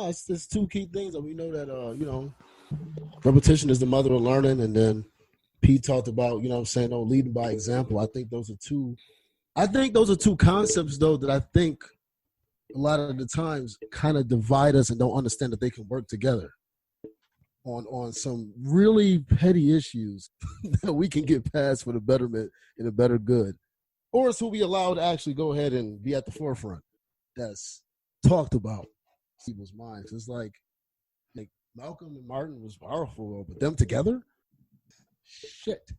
It's two key things that we know that repetition is the mother of learning, and then Pete talked about, you know what I'm saying, leading by example. I think those are two concepts though that I think a lot of the times kind of divide us and don't understand that they can work together on some really petty issues that we can get past for the betterment and the better good. Or it's who we allow to actually go ahead and be at the forefront that's talked about people's minds. It's like Malcolm and Martin was powerful, but them together? Shit.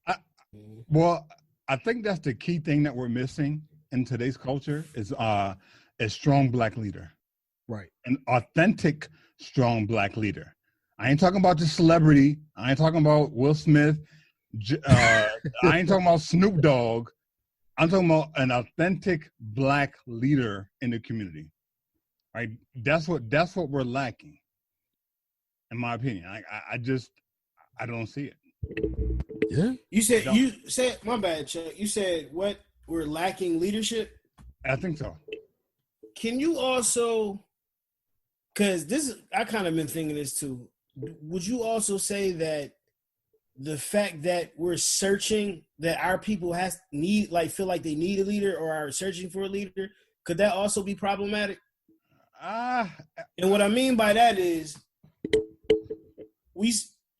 Well, I think that's the key thing that we're missing in today's culture is a strong Black leader. Right. An authentic, strong Black leader. I ain't talking about the celebrity. I ain't talking about Will Smith. I ain't talking about Snoop Dogg. I'm talking about an authentic Black leader in the community. Right? That's what we're lacking, in my opinion. I don't see it. Yeah. You said my bad, Chuck. You said what, we're lacking leadership? I think so. Can you also, because I kind of been thinking this too. Would you also say that the fact that we're searching, that our people feel like they need a leader or are searching for a leader, could that also be problematic? And what I mean by that is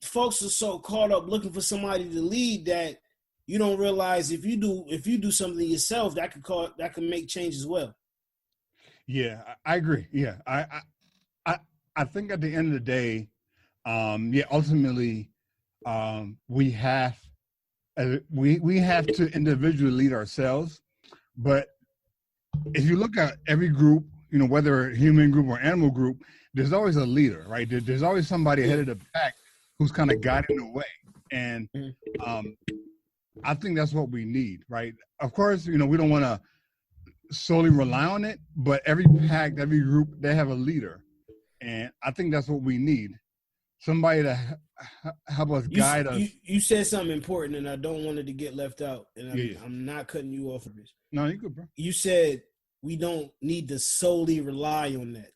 folks are so caught up looking for somebody to lead that you don't realize if you do something yourself, that can make change as well. Yeah, I agree. Yeah, I think at the end of the day, ultimately, we have to individually lead ourselves. But if you look at every group, whether human group or animal group, there's always a leader, right? There's always somebody ahead of the pack who's kind of guiding the way. And I think that's what we need, right? Of course, we don't want to solely rely on it, but every pack, every group, they have a leader. And I think that's what we need. Somebody to help us guide us. You said something important, and I don't want it to get left out. And I'm not cutting you off of this. No, you good, bro. You said we don't need to solely rely on that.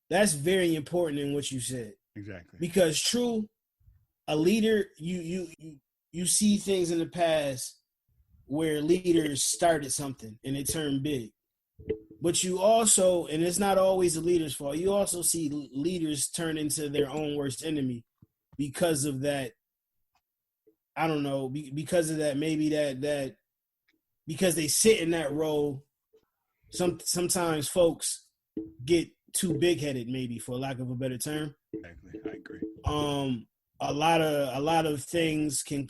That's very important in what you said. Exactly. Because a leader, you see things in the past where leaders started something and it turned big. But you also, and it's not always the leader's fault, you also see leaders turn into their own worst enemy because of that. I don't know, because of that, maybe that because they sit in that role, sometimes folks get too big-headed, maybe, for lack of a better term. Exactly, I agree. A lot of things can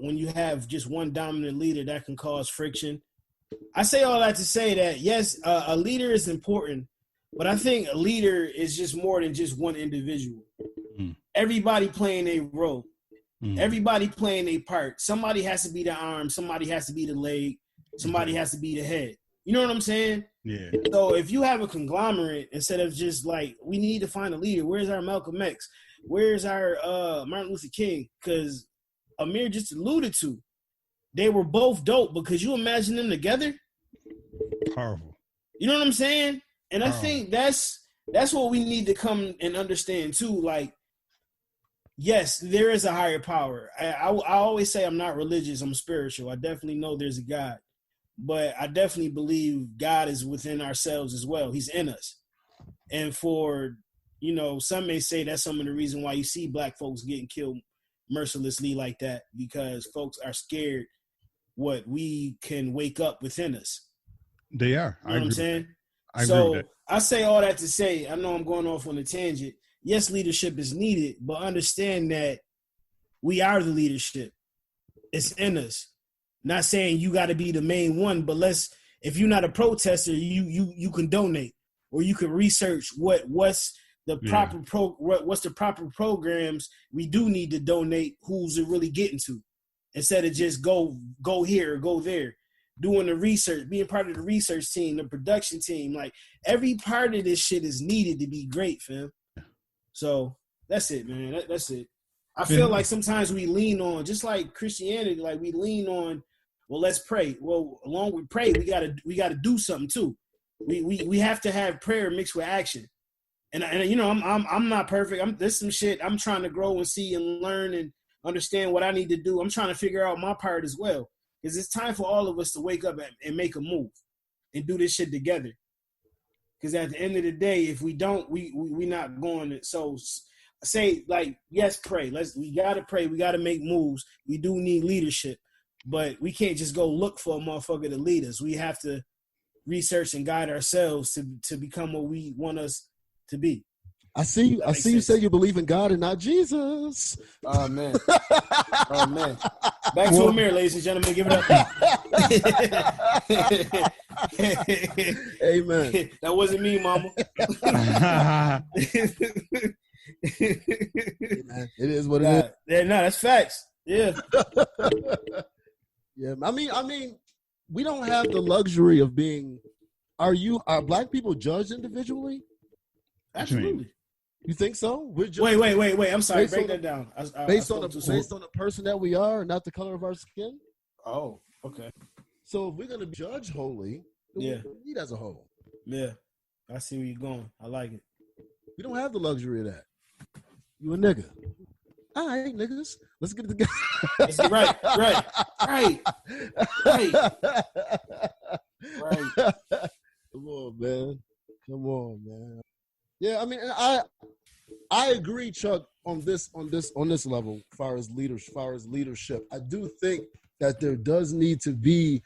when you have just one dominant leader, that can cause friction. I say all that to say that yes, a leader is important, but I think a leader is just more than just one individual. Everybody playing a role, everybody playing a part. Somebody has to be the arm, somebody has to be the leg, somebody has to be the head. You know what I'm saying? Yeah. So if you have a conglomerate, instead of just like, we need to find a leader. Where's our Malcolm X? Where's our Martin Luther King? Because Amir just alluded to, they were both dope, but could you imagine them together? Powerful. You know what I'm saying? And I think that's what we need to come and understand too. Like, yes, there is a higher power. I always say I'm not religious, I'm spiritual. I definitely know there's a God. But I definitely believe God is within ourselves as well. He's in us. And for, some may say that's some of the reason why you see Black folks getting killed mercilessly like that, because folks are scared what we can wake up within us. They are. You know what I'm saying? I agree with that. I say all that to say, I know I'm going off on a tangent. Yes, leadership is needed, but understand that we are the leadership. It's in us. Not saying you got to be the main one, but if you're not a protester, you can donate, or you can research what's the proper programs we do need to donate. Who's it really getting to? Instead of just go here or go there, doing the research, being part of the research team, the production team. Like, every part of this shit is needed to be great, fam. So that's it, man. That's it. I feel like sometimes we lean on, just like Christianity, like we lean on, well, let's pray. Well, along with pray, we gotta do something too. We have to have prayer mixed with action. And you know, I'm not perfect. There's some shit I'm trying to grow and see and learn and understand what I need to do. I'm trying to figure out my part as well. Because it's time for all of us to wake up and make a move and do this shit together. Because at the end of the day, if we don't, we not going to. So say, like, yes, pray. We got to pray. We got to make moves. We do need leadership. But we can't just go look for a motherfucker to lead us. We have to research and guide ourselves to become what we want us to be. I see you. I see you say you believe in God and not Jesus. Oh man. Oh man. Back to Amir, ladies and gentlemen. Give it up. Amen. That wasn't me, mama. It is what it is. Yeah, no, that's facts. Yeah. Yeah. I mean, we don't have the luxury of being. Are Black people judged individually? Absolutely. You think so? Wait. I'm sorry. Break that down. Based on the person that we are, not the color of our skin. Oh, okay. So if we're gonna judge wholly, yeah, we need as a whole. Yeah, I see where you're going. I like it. We don't have the luxury of that. You a nigga? All right, niggas. Let's get it together. Right. Come on, man. Yeah, I mean, I agree, Chuck, on this level, as far as leadership. I do think that there does need to be,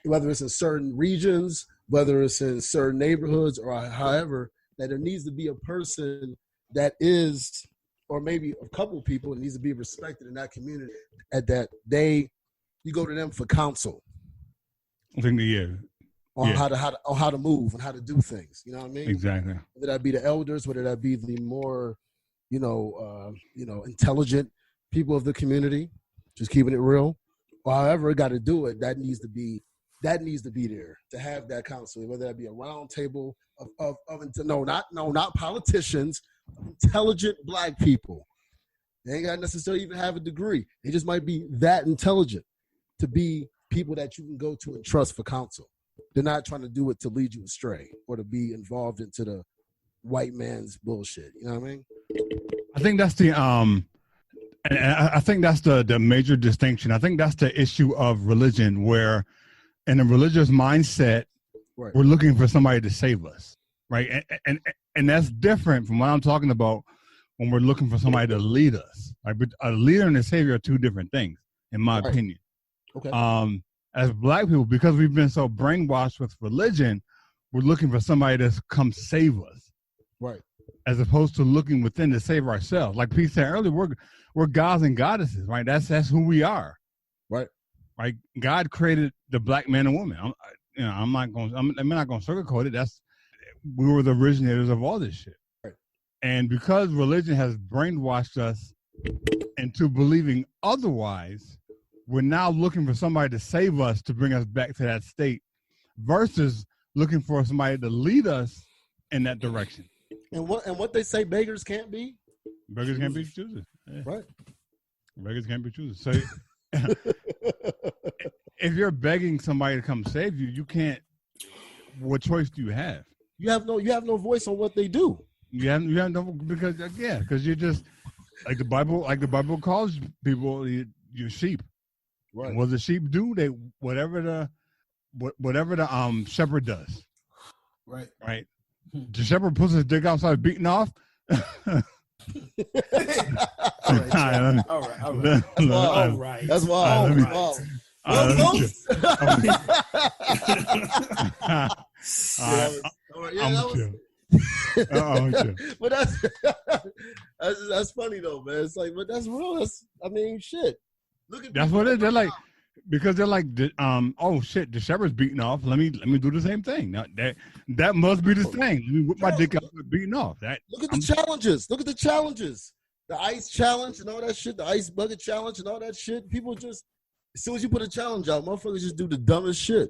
whether it's in certain regions, whether it's in certain neighborhoods, or however, that there needs to be a person that is, or maybe a couple of people that needs to be respected in that community, that you go to them for counsel. I think on how to move and how to do things. You know what I mean? Exactly. Whether that be the elders, whether that be the more, intelligent people of the community, just keeping it real, or however it got to do it, that needs to be there to have that counsel. Whether that be a round table not politicians, intelligent Black people. They ain't got to necessarily even have a degree. They just might be that intelligent to be people that you can go to and trust for counsel. They're not trying to do it to lead you astray or to be involved into the white man's bullshit. You know what I mean? I think that's the and I think that's the major distinction. I think that's the issue of religion, where in a religious mindset, right, we're looking for somebody to save us, right? And that's different from what I'm talking about when we're looking for somebody to lead us. Right? But a leader and a savior are two different things, in my opinion. Okay. As Black people, because we've been so brainwashed with religion, we're looking for somebody to come save us, right? As opposed to looking within to save ourselves. Like Pete said earlier, we're gods and goddesses, right? That's who we are, right? Right? God created the Black man and woman. I'm not going to sugarcoat it. We were the originators of all this shit, right? And because religion has brainwashed us into believing otherwise, we're now looking for somebody to save us, to bring us back to that state, versus looking for somebody to lead us in that direction. And what they say, beggars can't be? Beggars can't be choosers. Yeah. Right. Beggars can't be choosers. So if you're begging somebody to come save you, you can't. What choice do you have? You have no voice on what they do. You have no, because you're just like the Bible calls people your sheep. Right. What the sheep do, they whatever the shepherd does. Right. Right. The shepherd puts his dick outside beating off. All right. That's wild. But that's funny though, man. It's like, but that's real. Shit. Look at that's what it is. They're like, because they're like, oh shit, the shepherd's beating off. Let me do the same thing. Now, that must be the thing. Let me whip my dick out beating off. Look at the challenges. Look at the challenges. The ice challenge and all that shit. The ice bucket challenge and all that shit. People just, as soon as you put a challenge out, motherfuckers just do the dumbest shit.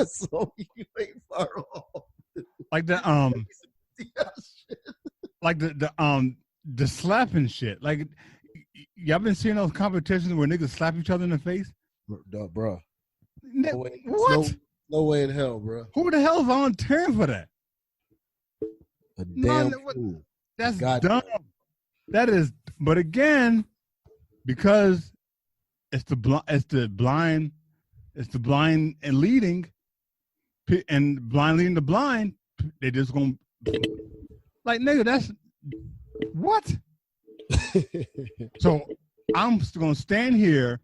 So you ain't far off. Like the like the slapping shit. Like, y'all been seeing those competitions where niggas slap each other in the face? Bro. What? No way in hell, bro. Who the hell volunteering for that? A damn fool. That's dumb. That is, but again, because it's the blind and leading, and blind leading the blind. They just gonna like nigga. That's what. So I'm gonna stand here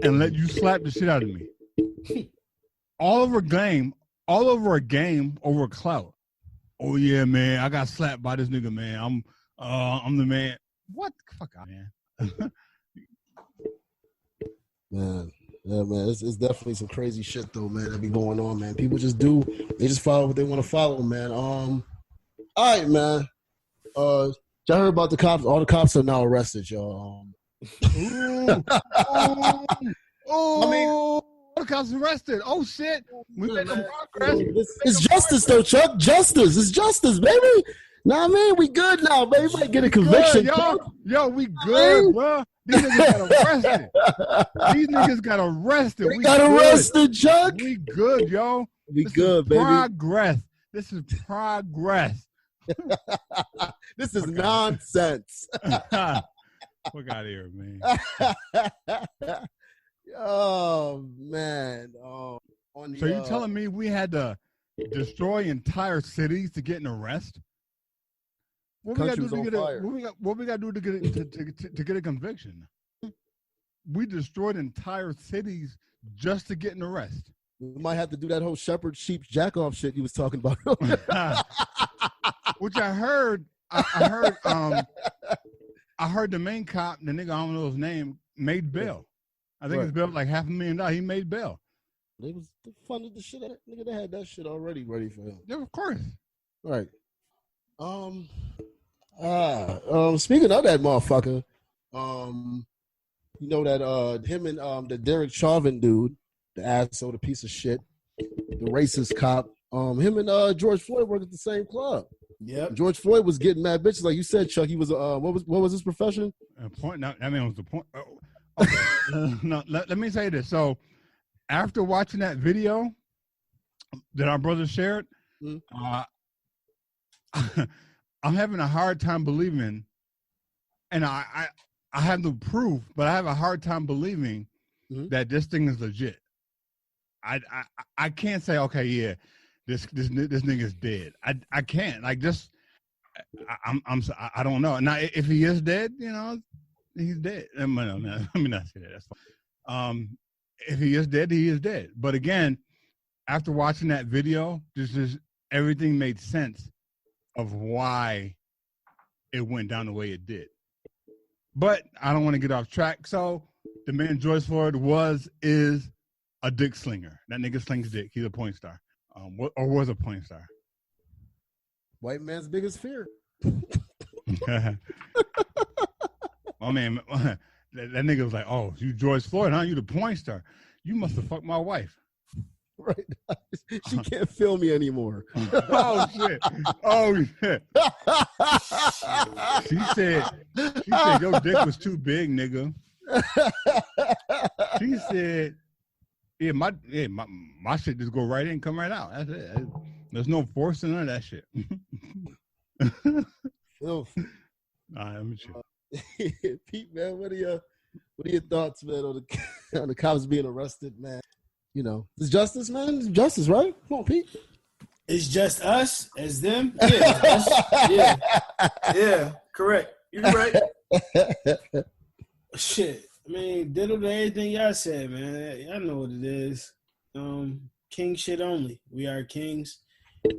and let you slap the shit out of me. All over a game over clout. Oh yeah, man, I got slapped by this nigga, man. I'm the man. What? Fuck out, man. Man, yeah, man, it's definitely some crazy shit though, man, that be going on, man. People just follow what they want to follow, man. All right, man. Y'all heard about the cops? All the cops are now arrested, y'all. I mean, all the cops arrested. Oh shit, we made some progress. It's justice though, Chuck. Justice. It's justice, baby. Nah, man, we good now, baby. We might get a conviction, yo, we good, bro. These niggas got arrested. We got arrested, Chuck. We good, yo. We good, baby. Progress. This is progress. This is nonsense. Fuck out of here, man. Oh man. So you telling me we had to destroy entire cities to get an arrest? What we got to do to get what we got to do to get a conviction? We destroyed entire cities just to get an arrest. We might have to do that whole shepherd sheep jack off shit you was talking about. Which I heard the main cop, the nigga, I don't know his name, made bail. I think his bail was like $500,000. He made bail. They funded the shit. Nigga, they had that shit already ready for him. Yeah, of course. Right. Speaking of that motherfucker, you know that him and the Derek Chauvin dude, the asshole, the piece of shit, the racist cop, him and George Floyd work at the same club. Yeah. George Floyd was getting mad bitches, like you said, Chuck. He was what was his profession? Point. That man was the point. Okay. No, let me say this. So, after watching that video that our brother shared, I'm having a hard time believing, and I have the proof, but I have a hard time believing that this thing is legit. I can't say, okay, yeah, this nigga's dead. I can't, like, just I don't know. Now if he is dead, you know, he's dead. No, let me not say that. That's fine. If he is dead, he is dead. But again, after watching that video, just everything made sense of why it went down the way it did. But I don't want to get off track. So the man George Floyd is a dick slinger. That nigga slings dick. He's a porn star. Or was a porn star. White man's biggest fear. Oh man, that nigga was like, "Oh, you George Floyd, huh? You the porn star? You must have fucked my wife." Right. She can't feel me anymore. Oh shit. Oh shit. She said your dick was too big, nigga. She said, yeah, my shit just go right in, come right out. That's it. There's no force in none of that shit. All right, let me chill. Pete, man, what are your thoughts, man, on the cops being arrested, man? You know, it's justice, man. It's justice, right? Come on, Pete. It's just us as them. Yeah, us. Yeah, correct. You're right. Shit, I mean, ditto to everything y'all said, man. Y'all know what it is. King shit only. We are kings.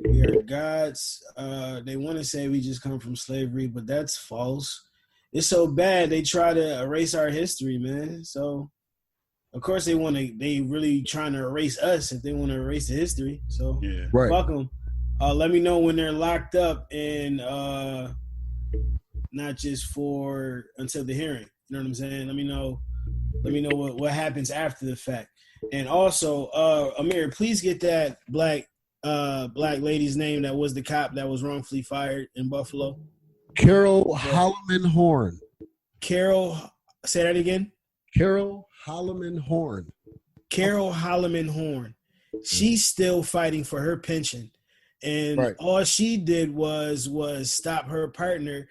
We are gods. They want to say we just come from slavery, but that's false. It's so bad they try to erase our history, man. So. Of course, they really trying to erase us if they want to erase the history. So, yeah. Right. Fuck them. Let me know when they're locked up and not just until the hearing. You know what I'm saying? Let me know what happens after the fact. And also, Amir, please get that black lady's name that was the cop that was wrongfully fired in Buffalo. Carol Holloman Horn. Carol, say that again. Carol Holloman Horn. Carol Holloman Horn. She's still fighting for her pension. And Right. all she did was stop her partner